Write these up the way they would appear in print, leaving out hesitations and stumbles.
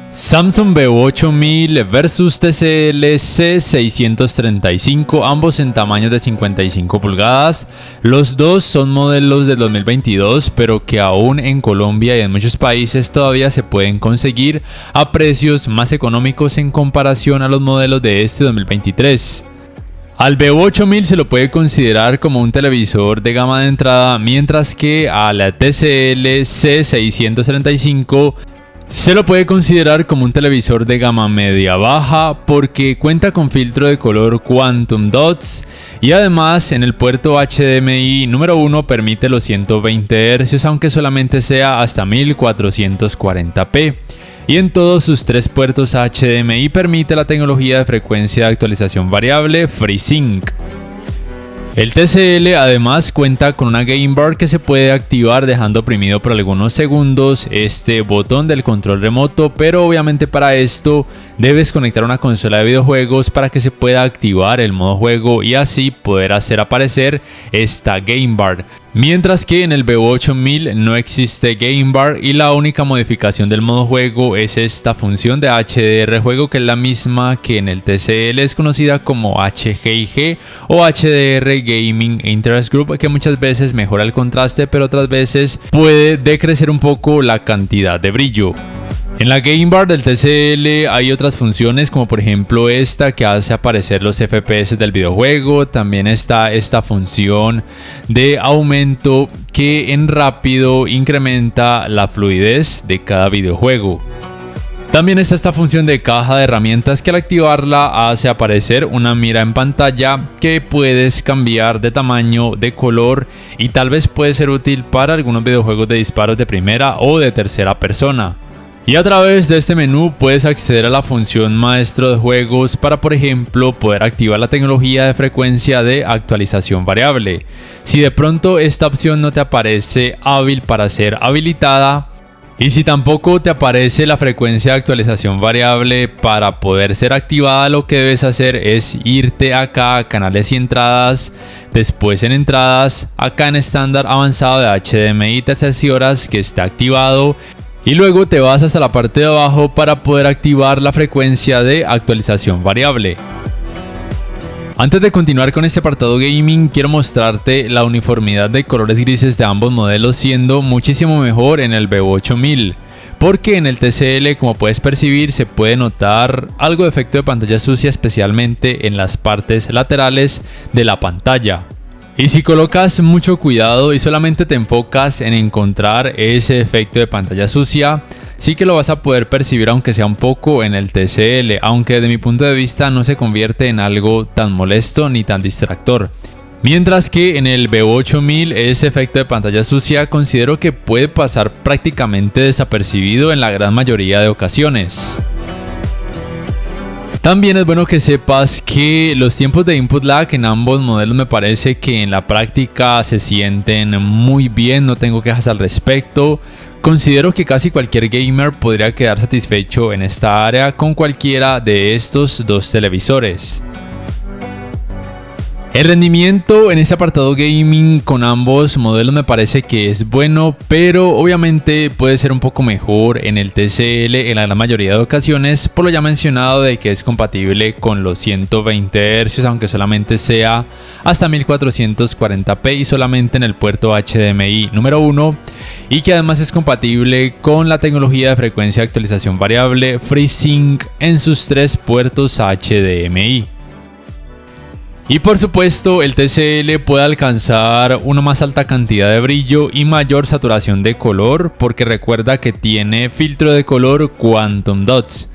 Samsung B8000 versus TCL C635, ambos en tamaños de 55 pulgadas. Los dos son modelos del 2022, pero que aún en Colombia y en muchos países todavía se pueden conseguir a precios más económicos en comparación a los modelos de este 2023. Al B8000 se lo puede considerar como un televisor de gama de entrada, mientras que a la TCL C635 se lo puede considerar como un televisor de gama media-baja porque cuenta con filtro de color Quantum Dots y además en el puerto HDMI número 1 permite los 120 Hz aunque solamente sea hasta 1440p. Y en todos sus tres puertos HDMI permite la tecnología de frecuencia de actualización variable FreeSync. El TCL además cuenta con una Game Bar que se puede activar dejando oprimido por algunos segundos este botón del control remoto, pero obviamente para esto debes conectar una consola de videojuegos para que se pueda activar el modo juego y así poder hacer aparecer esta Game Bar. Mientras que en el B8000 no existe Game Bar y la única modificación del modo juego es esta función de HDR juego, que es la misma que en el TCL es conocida como HGIG o HDR Gaming Interest Group, que muchas veces mejora el contraste pero otras veces puede decrecer un poco la cantidad de brillo. En la Game Bar del TCL hay otras funciones como por ejemplo esta que hace aparecer los FPS del videojuego. También está esta función de aumento que en rápido incrementa la fluidez de cada videojuego. También está esta función de caja de herramientas que al activarla hace aparecer una mira en pantalla que puedes cambiar de tamaño, de color y tal vez puede ser útil para algunos videojuegos de disparos de primera o de tercera persona. Y a través de este menú puedes acceder a la función maestro de juegos para, por ejemplo, poder activar la tecnología de frecuencia de actualización variable. Si de pronto esta opción no te aparece hábil para ser habilitada, y si tampoco te aparece la frecuencia de actualización variable para poder ser activada, lo que debes hacer es irte acá a canales y entradas, después en entradas, acá en estándar avanzado de HDMI terceras horas que está activado. Y luego te vas hasta la parte de abajo para poder activar la frecuencia de actualización variable. Antes de continuar con este apartado gaming, quiero mostrarte la uniformidad de colores grises de ambos modelos, siendo muchísimo mejor en el B8000. Porque en el TCL, como puedes percibir, se puede notar algo de efecto de pantalla sucia, especialmente en las partes laterales de la pantalla. Y si colocas mucho cuidado y solamente te enfocas en encontrar ese efecto de pantalla sucia, sí que lo vas a poder percibir aunque sea un poco en el TCL, aunque desde mi punto de vista no se convierte en algo tan molesto ni tan distractor. Mientras que en el B8000 ese efecto de pantalla sucia considero que puede pasar prácticamente desapercibido en la gran mayoría de ocasiones. También es bueno que sepas que los tiempos de input lag en ambos modelos me parece que en la práctica se sienten muy bien, no tengo quejas al respecto. Considero que casi cualquier gamer podría quedar satisfecho en esta área con cualquiera de estos dos televisores. El rendimiento en este apartado gaming con ambos modelos me parece que es bueno, pero obviamente puede ser un poco mejor en el TCL en la gran mayoría de ocasiones, por lo ya mencionado de que es compatible con los 120 Hz, aunque solamente sea hasta 1440p y solamente en el puerto HDMI número 1, y que además es compatible con la tecnología de frecuencia de actualización variable FreeSync en sus tres puertos HDMI. Y por supuesto el TCL puede alcanzar una más alta cantidad de brillo y mayor saturación de color porque recuerda que tiene filtro de color Quantum Dots.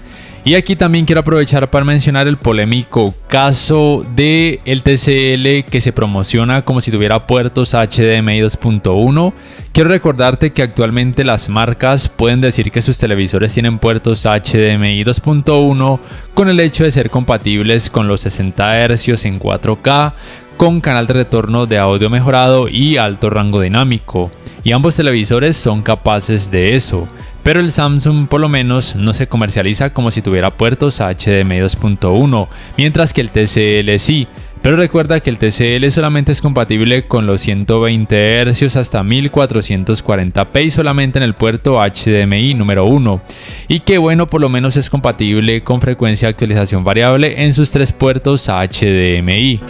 Y aquí también quiero aprovechar para mencionar el polémico caso de el TCL que se promociona como si tuviera puertos HDMI 2.1. Quiero recordarte que actualmente las marcas pueden decir que sus televisores tienen puertos HDMI 2.1 con el hecho de ser compatibles con los 60 Hz en 4K, con canal de retorno de audio mejorado y alto rango dinámico. Y ambos televisores son capaces de eso. Pero el Samsung por lo menos no se comercializa como si tuviera puertos HDMI 2.1, mientras que el TCL sí. Pero recuerda que el TCL solamente es compatible con los 120 Hz hasta 1440p y solamente en el puerto HDMI número 1. Y que bueno, por lo menos es compatible con frecuencia de actualización variable en sus 3 puertos HDMI.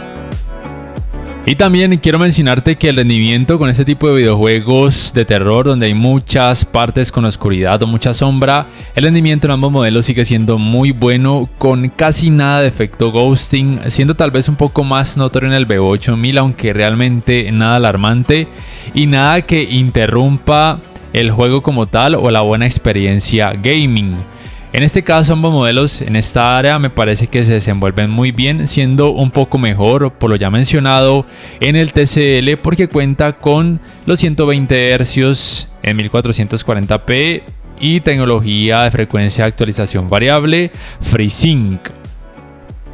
Y también quiero mencionarte que el rendimiento con este tipo de videojuegos de terror donde hay muchas partes con oscuridad o mucha sombra, el rendimiento en ambos modelos sigue siendo muy bueno, con casi nada de efecto ghosting, siendo tal vez un poco más notorio en el VIVO 8000, aunque realmente nada alarmante y nada que interrumpa el juego como tal o la buena experiencia gaming. En este caso, ambos modelos en esta área me parece que se desenvuelven muy bien, siendo un poco mejor por lo ya mencionado en el TCL porque cuenta con los 120 Hz en 1440p y tecnología de frecuencia de actualización variable FreeSync.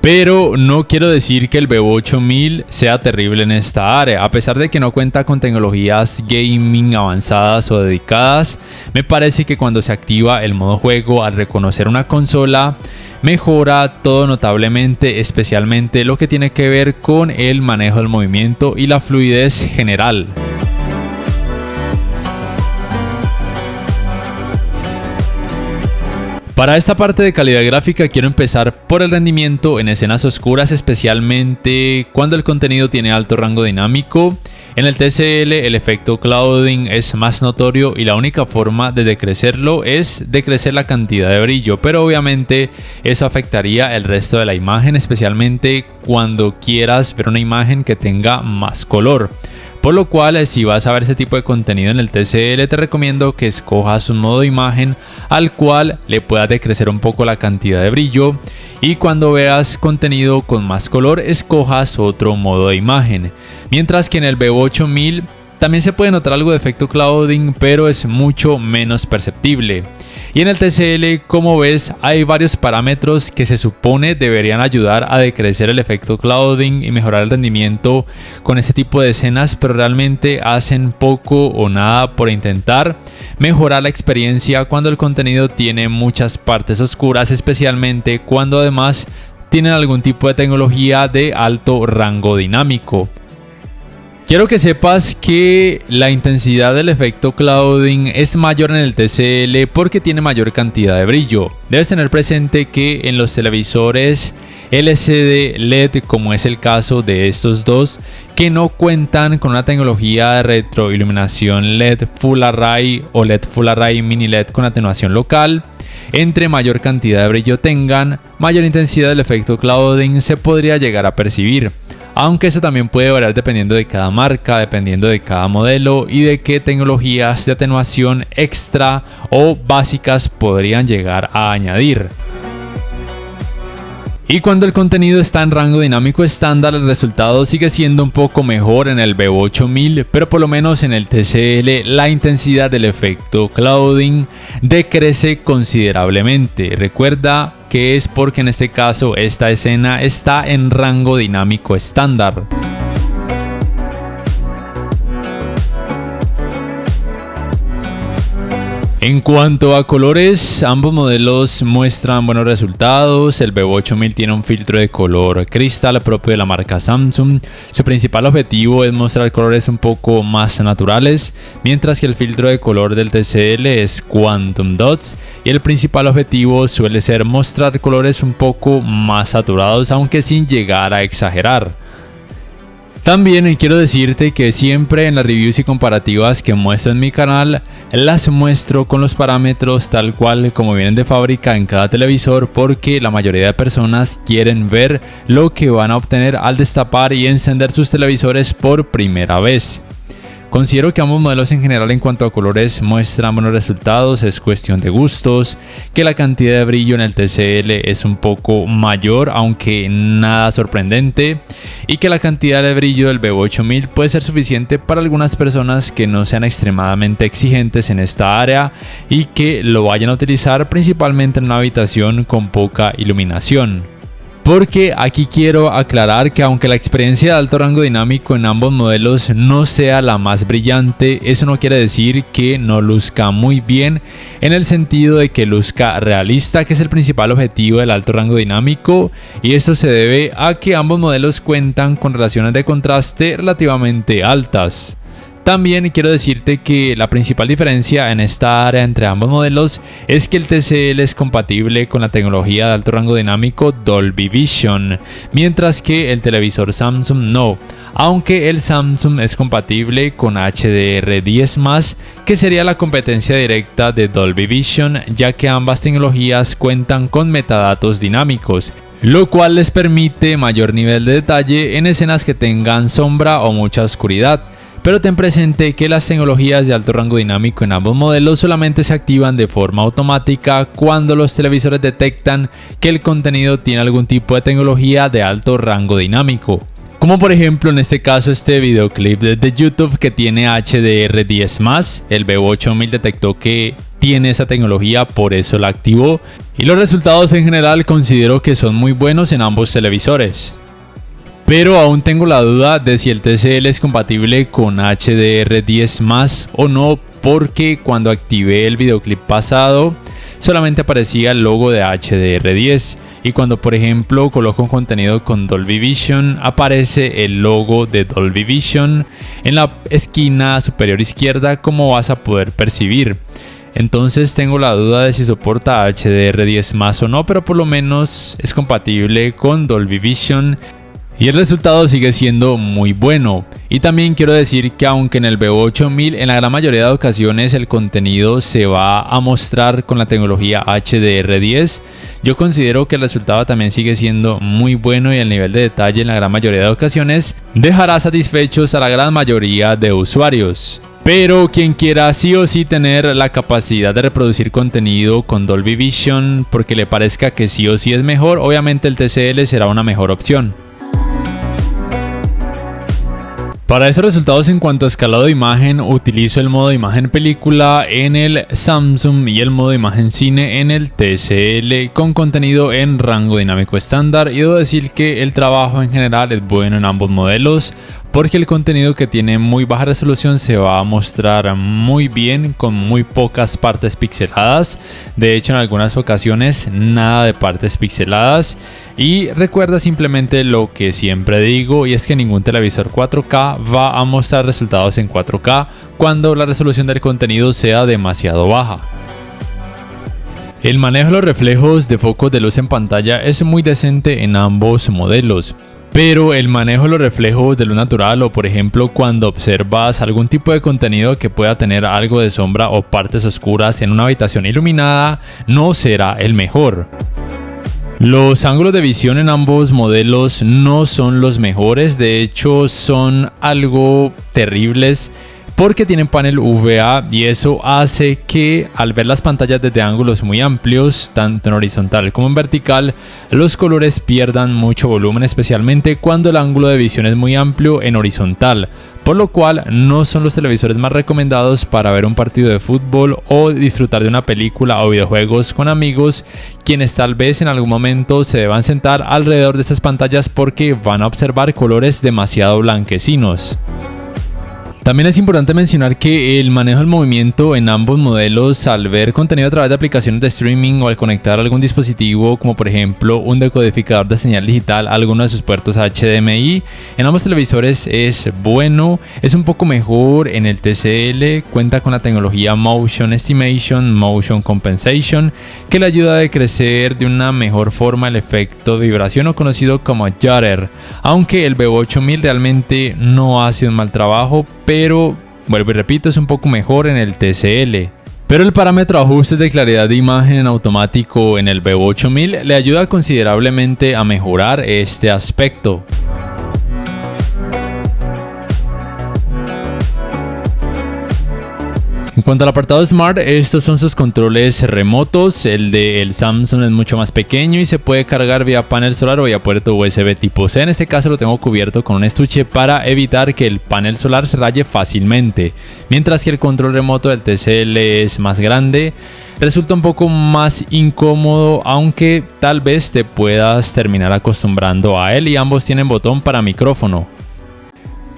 Pero no quiero decir que el VIVO 8000 sea terrible en esta área. A pesar de que no cuenta con tecnologías gaming avanzadas o dedicadas, me parece que cuando se activa el modo juego al reconocer una consola, mejora todo notablemente, especialmente lo que tiene que ver con el manejo del movimiento y la fluidez general. Para esta parte de calidad gráfica quiero empezar por el rendimiento en escenas oscuras, especialmente cuando el contenido tiene alto rango dinámico. En el TCL el efecto clouding es más notorio y la única forma de decrecerlo es decrecer la cantidad de brillo, pero obviamente eso afectaría el resto de la imagen, especialmente cuando quieras ver una imagen que tenga más color. Por lo cual, si vas a ver ese tipo de contenido en el TCL, te recomiendo que escojas un modo de imagen al cual le puedas decrecer un poco la cantidad de brillo, y cuando veas contenido con más color, escojas otro modo de imagen. Mientras que en el VIVO 8000 también se puede notar algo de efecto clouding, pero es mucho menos perceptible. Y en el TCL, como ves, hay varios parámetros que se supone deberían ayudar a decrecer el efecto clouding y mejorar el rendimiento con este tipo de escenas, pero realmente hacen poco o nada por intentar mejorar la experiencia cuando el contenido tiene muchas partes oscuras, especialmente cuando además tienen algún tipo de tecnología de alto rango dinámico. Quiero que sepas que la intensidad del efecto clouding es mayor en el TCL porque tiene mayor cantidad de brillo. Debes tener presente que en los televisores LCD LED, como es el caso de estos dos, que no cuentan con una tecnología de retroiluminación LED Full Array o LED Full Array Mini LED con atenuación local, entre mayor cantidad de brillo tengan, mayor intensidad del efecto clouding se podría llegar a percibir. Aunque eso también puede variar dependiendo de cada marca, dependiendo de cada modelo y de qué tecnologías de atenuación extra o básicas podrían llegar a añadir. Y cuando el contenido está en rango dinámico estándar, el resultado sigue siendo un poco mejor en el VIVO 8000, pero por lo menos en el TCL la intensidad del efecto clouding decrece considerablemente. Recuerda que es porque en este caso esta escena está en rango dinámico estándar. En cuanto a colores, ambos modelos muestran buenos resultados. El VIVO 8000 tiene un filtro de color cristal propio de la marca Samsung. Su principal objetivo es mostrar colores un poco más naturales, mientras que el filtro de color del TCL es Quantum Dots y el principal objetivo suele ser mostrar colores un poco más saturados, aunque sin llegar a exagerar. También quiero decirte que siempre en las reviews y comparativas que muestro en mi canal, las muestro con los parámetros tal cual como vienen de fábrica en cada televisor, porque la mayoría de personas quieren ver lo que van a obtener al destapar y encender sus televisores por primera vez. Considero que ambos modelos en general en cuanto a colores muestran buenos resultados, es cuestión de gustos, que la cantidad de brillo en el TCL es un poco mayor, aunque nada sorprendente, y que la cantidad de brillo del VIVO 8000 puede ser suficiente para algunas personas que no sean extremadamente exigentes en esta área y que lo vayan a utilizar principalmente en una habitación con poca iluminación. Porque aquí quiero aclarar que aunque la experiencia de alto rango dinámico en ambos modelos no sea la más brillante, eso no quiere decir que no luzca muy bien, en el sentido de que luzca realista, que es el principal objetivo del alto rango dinámico, y esto se debe a que ambos modelos cuentan con relaciones de contraste relativamente altas. También quiero decirte que la principal diferencia en esta área entre ambos modelos es que el TCL es compatible con la tecnología de alto rango dinámico Dolby Vision, mientras que el televisor Samsung no, aunque el Samsung es compatible con HDR10+, que sería la competencia directa de Dolby Vision, ya que ambas tecnologías cuentan con metadatos dinámicos, lo cual les permite mayor nivel de detalle en escenas que tengan sombra o mucha oscuridad. Pero ten presente que las tecnologías de alto rango dinámico en ambos modelos solamente se activan de forma automática cuando los televisores detectan que el contenido tiene algún tipo de tecnología de alto rango dinámico. Como por ejemplo en este caso este videoclip de YouTube que tiene HDR10+, el Bebo8000 detectó que tiene esa tecnología, por eso la activó, y los resultados en general considero que son muy buenos en ambos televisores. Pero aún tengo la duda de si el TCL es compatible con HDR10+ o no, porque cuando activé el videoclip pasado solamente aparecía el logo de HDR10 y cuando por ejemplo coloco un contenido con Dolby Vision aparece el logo de Dolby Vision en la esquina superior izquierda, como vas a poder percibir. Entonces tengo la duda de si soporta HDR10+ o no, pero por lo menos es compatible con Dolby Vision. Y el resultado sigue siendo muy bueno. Y también quiero decir que aunque en el Bebo8000 en la gran mayoría de ocasiones el contenido se va a mostrar con la tecnología HDR10, yo considero que el resultado también sigue siendo muy bueno y el nivel de detalle en la gran mayoría de ocasiones dejará satisfechos a la gran mayoría de usuarios. Pero quien quiera sí o sí tener la capacidad de reproducir contenido con Dolby Vision porque le parezca que sí o sí es mejor, obviamente el TCL será una mejor opción. Para esos resultados en cuanto a escalado de imagen, utilizo el modo de imagen película en el Samsung y el modo de imagen cine en el TCL con contenido en rango dinámico estándar, y debo decir que el trabajo en general es bueno en ambos modelos porque el contenido que tiene muy baja resolución se va a mostrar muy bien con muy pocas partes pixeladas. De hecho, en algunas ocasiones nada de partes pixeladas. Y recuerda simplemente lo que siempre digo, y es que ningún televisor 4K va a mostrar resultados en 4K cuando la resolución del contenido sea demasiado baja. El manejo de los reflejos de focos de luz en pantalla es muy decente en ambos modelos. Pero el manejo de los reflejos de luz natural, o por ejemplo cuando observas algún tipo de contenido que pueda tener algo de sombra o partes oscuras en una habitación iluminada, no será el mejor. Los ángulos de visión en ambos modelos no son los mejores, de hecho son algo terribles porque tienen panel VA, y eso hace que al ver las pantallas desde ángulos muy amplios, tanto en horizontal como en vertical, los colores pierdan mucho volumen, especialmente cuando el ángulo de visión es muy amplio en horizontal, por lo cual no son los televisores más recomendados para ver un partido de fútbol o disfrutar de una película o videojuegos con amigos, quienes tal vez en algún momento se deban sentar alrededor de estas pantallas porque van a observar colores demasiado blanquecinos. También es importante mencionar que el manejo del movimiento en ambos modelos, al ver contenido a través de aplicaciones de streaming o al conectar algún dispositivo como por ejemplo un decodificador de señal digital a alguno de sus puertos HDMI, en ambos televisores es bueno. Es un poco mejor en el TCL, cuenta con la tecnología Motion Estimation, Motion Compensation, que le ayuda a decrecer de una mejor forma el efecto de vibración o conocido como Judder, aunque el Bebo8000 realmente no hace un mal trabajo, pero vuelvo y repito, es un poco mejor en el TCL. Pero el parámetro ajustes de claridad de imagen en automático en el Bebo8000 le ayuda considerablemente a mejorar este aspecto. En cuanto al apartado Smart, estos son sus controles remotos. El de Samsung es mucho más pequeño y se puede cargar vía panel solar o vía puerto USB tipo C. En este caso lo tengo cubierto con un estuche para evitar que el panel solar se raye fácilmente. Mientras que el control remoto del TCL es más grande, resulta un poco más incómodo, aunque tal vez te puedas terminar acostumbrando a él, y ambos tienen botón para micrófono.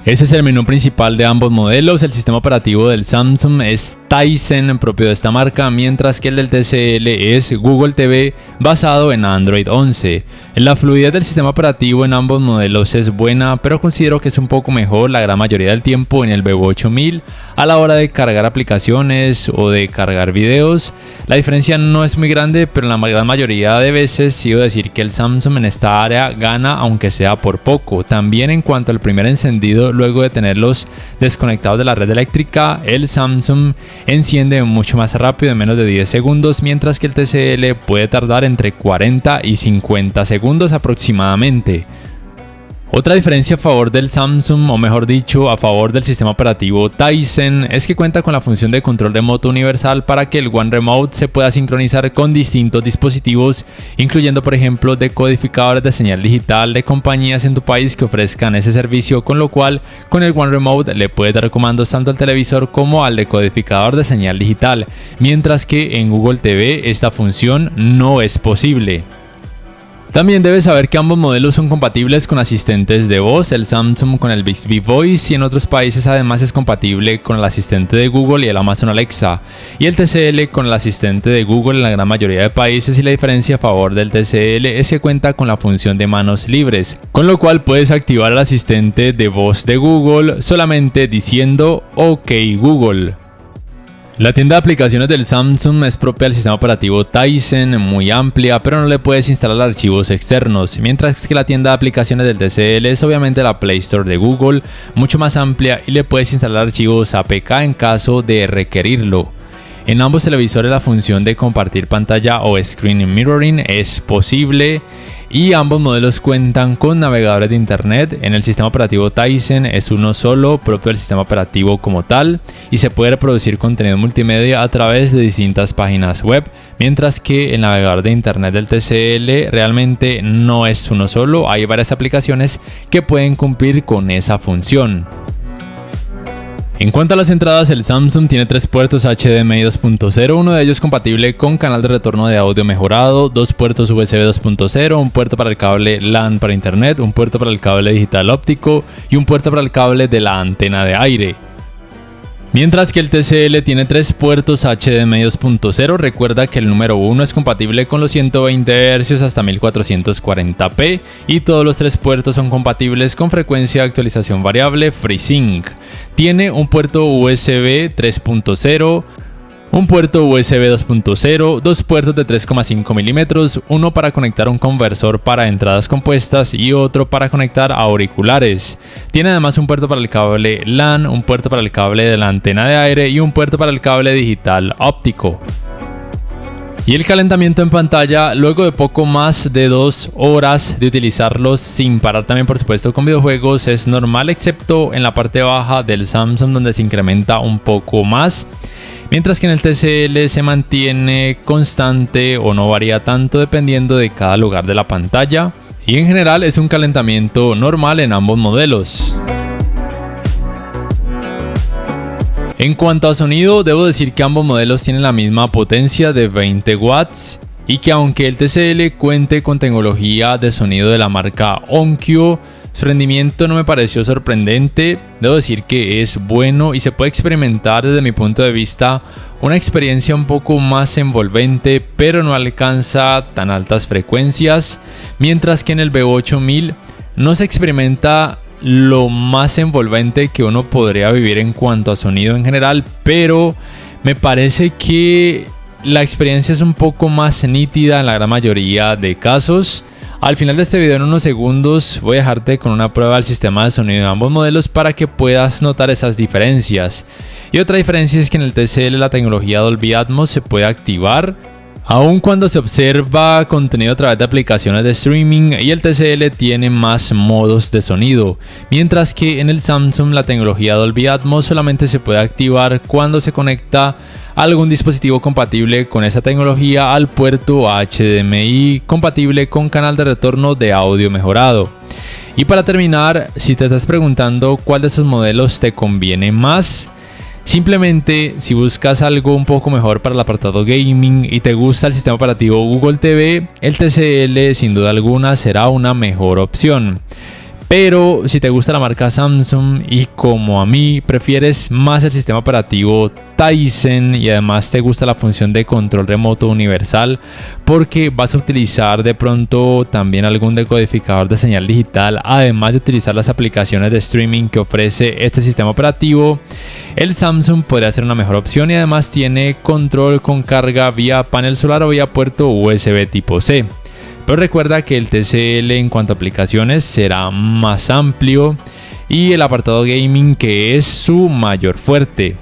Ese es el menú principal de ambos modelos. El sistema operativo del Samsung es Tizen, propio de esta marca, mientras que el del TCL es Google TV, basado en Android 11. La fluidez del sistema operativo en ambos modelos es buena, pero considero que es un poco mejor la gran mayoría del tiempo en el Vivo 8000 a la hora de cargar aplicaciones o de cargar videos. La diferencia no es muy grande, pero en la gran mayoría de veces sí debo decir que el Samsung en esta área gana, aunque sea por poco. También en cuanto al primer encendido, luego de tenerlos desconectados de la red eléctrica, el Samsung enciende mucho más rápido, en menos de 10 segundos, mientras que el TCL puede tardar entre 40 y 50 segundos aproximadamente. Otra diferencia a favor del Samsung, o mejor dicho, a favor del sistema operativo Tizen, es que cuenta con la función de control remoto universal para que el One Remote se pueda sincronizar con distintos dispositivos, incluyendo por ejemplo decodificadores de señal digital de compañías en tu país que ofrezcan ese servicio, con lo cual con el One Remote le puedes dar comandos tanto al televisor como al decodificador de señal digital, mientras que en Google TV esta función no es posible. También debes saber que ambos modelos son compatibles con asistentes de voz, el Samsung con el Bixby Voice, y en otros países además es compatible con el asistente de Google y el Amazon Alexa, y el TCL con el asistente de Google en la gran mayoría de países. Y la diferencia a favor del TCL es que cuenta con la función de manos libres, con lo cual puedes activar el asistente de voz de Google solamente diciendo OK Google. La tienda de aplicaciones del Samsung es propia del sistema operativo Tizen, muy amplia, pero no le puedes instalar archivos externos, mientras que la tienda de aplicaciones del TCL es obviamente la Play Store de Google, mucho más amplia, y le puedes instalar archivos APK en caso de requerirlo. En ambos televisores la función de compartir pantalla o screen mirroring es posible, y ambos modelos cuentan con navegadores de internet. En el sistema operativo Tizen es uno solo, propio del sistema operativo como tal, y se puede reproducir contenido multimedia a través de distintas páginas web, mientras que el navegador de internet del TCL realmente no es uno solo, hay varias aplicaciones que pueden cumplir con esa función. En cuanto a las entradas, el Samsung tiene 3 puertos HDMI 2.0, uno de ellos compatible con canal de retorno de audio mejorado, 2 puertos USB 2.0, un puerto para el cable LAN para internet, un puerto para el cable digital óptico y un puerto para el cable de la antena de aire. Mientras que el TCL tiene 3 puertos HDMI 2.0, recuerda que el número 1 es compatible con los 120 Hz hasta 1440p y todos los 3 puertos son compatibles con frecuencia de actualización variable FreeSync. Tiene un puerto USB 3.0, un puerto USB 2.0, 2 puertos de 3,5 mm, uno para conectar un conversor para entradas compuestas y otro para conectar auriculares. Tiene además un puerto para el cable LAN, un puerto para el cable de la antena de aire y un puerto para el cable digital óptico. Y el calentamiento en pantalla, luego de poco más de 2 horas de utilizarlos sin parar, también por supuesto con videojuegos, es normal, excepto en la parte baja del Samsung donde se incrementa un poco más, mientras que en el TCL se mantiene constante o no varía tanto dependiendo de cada lugar de la pantalla, y en general es un calentamiento normal en ambos modelos. En cuanto a sonido, debo decir que ambos modelos tienen la misma potencia de 20 watts y que aunque el TCL cuente con tecnología de sonido de la marca Onkyo, su rendimiento no me pareció sorprendente. Debo decir que es bueno y se puede experimentar desde mi punto de vista una experiencia un poco más envolvente, pero no alcanza tan altas frecuencias, mientras que en el Vivo 8000 no se experimenta lo más envolvente que uno podría vivir en cuanto a sonido en general, pero me parece que la experiencia es un poco más nítida en la gran mayoría de casos. Al final de este video, en unos segundos, voy a dejarte con una prueba del sistema de sonido de ambos modelos para que puedas notar esas diferencias. Y otra diferencia es que en el TCL la tecnología Dolby Atmos se puede activar Aun cuando se observa contenido a través de aplicaciones de streaming y el TCL tiene más modos de sonido, mientras que en el Samsung la tecnología Dolby Atmos solamente se puede activar cuando se conecta algún dispositivo compatible con esa tecnología al puerto HDMI compatible con canal de retorno de audio mejorado. Y para terminar, si te estás preguntando cuál de esos modelos te conviene más, simplemente si buscas algo un poco mejor para el apartado gaming y te gusta el sistema operativo Google TV, el TCL sin duda alguna será una mejor opción. Pero si te gusta la marca Samsung y como a mí prefieres más el sistema operativo Tizen y además te gusta la función de control remoto universal porque vas a utilizar de pronto también algún decodificador de señal digital, además de utilizar las aplicaciones de streaming que ofrece este sistema operativo, el Samsung podría ser una mejor opción y además tiene control con carga vía panel solar o vía puerto USB tipo C. Pero recuerda que el TCL en cuanto a aplicaciones será más amplio y el apartado gaming que es su mayor fuerte.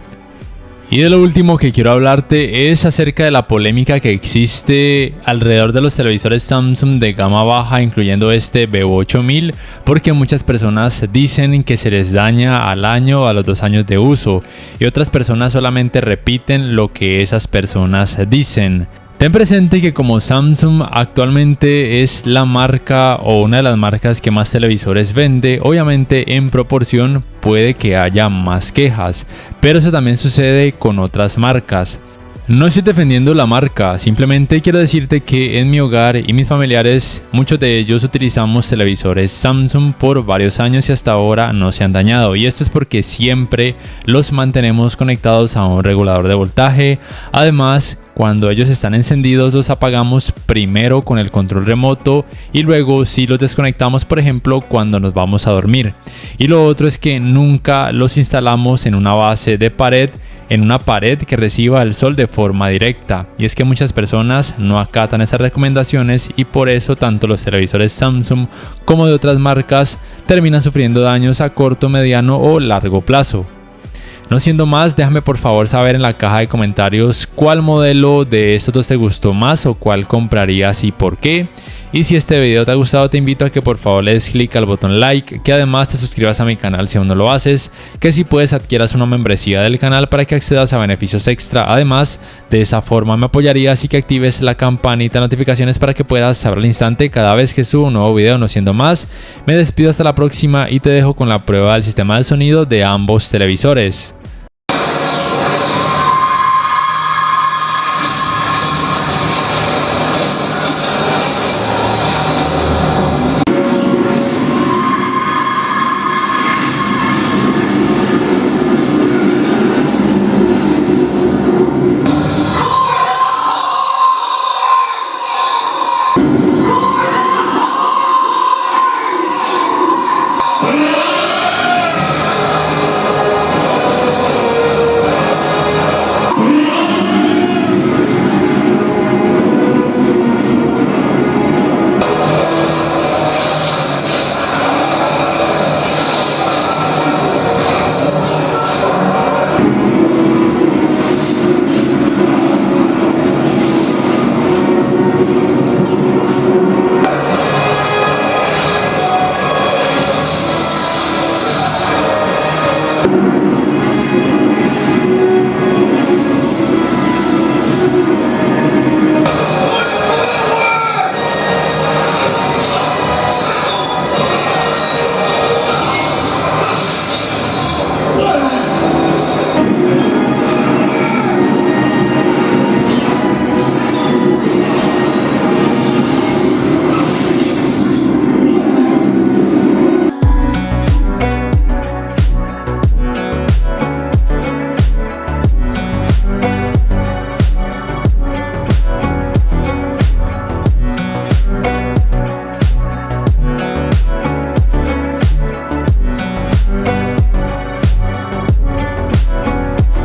Y de lo último que quiero hablarte es acerca de la polémica que existe alrededor de los televisores Samsung de gama baja, incluyendo este Bebo 8000, porque muchas personas dicen que se les daña al año o a los 2 años de uso y otras personas solamente repiten lo que esas personas dicen. Ten presente que como Samsung actualmente es la marca o una de las marcas que más televisores vende, obviamente en proporción puede que haya más quejas, pero eso también sucede con otras marcas. No estoy defendiendo la marca, simplemente quiero decirte que en mi hogar y mis familiares, muchos de ellos utilizamos televisores Samsung por varios años y hasta ahora no se han dañado. Y esto es porque siempre los mantenemos conectados a un regulador de voltaje. Además, cuando ellos están encendidos los apagamos primero con el control remoto y luego sí los desconectamos, por ejemplo, cuando nos vamos a dormir. Y lo otro es que nunca los instalamos en una base de pared, en una pared que reciba el sol de forma directa. Y es que muchas personas no acatan esas recomendaciones y por eso tanto los televisores Samsung como de otras marcas terminan sufriendo daños a corto, mediano o largo plazo. No siendo más, déjame por favor saber en la caja de comentarios cuál modelo de estos dos te gustó más o cuál comprarías y por qué. Y si este video te ha gustado, te invito a que por favor le des clic al botón like, que además te suscribas a mi canal si aún no lo haces, que si puedes adquieras una membresía del canal para que accedas a beneficios extra. Además, de esa forma me apoyarías y que actives la campanita de notificaciones para que puedas saber al instante cada vez que subo un nuevo video. No siendo más, me despido hasta la próxima y te dejo con la prueba del sistema de sonido de ambos televisores.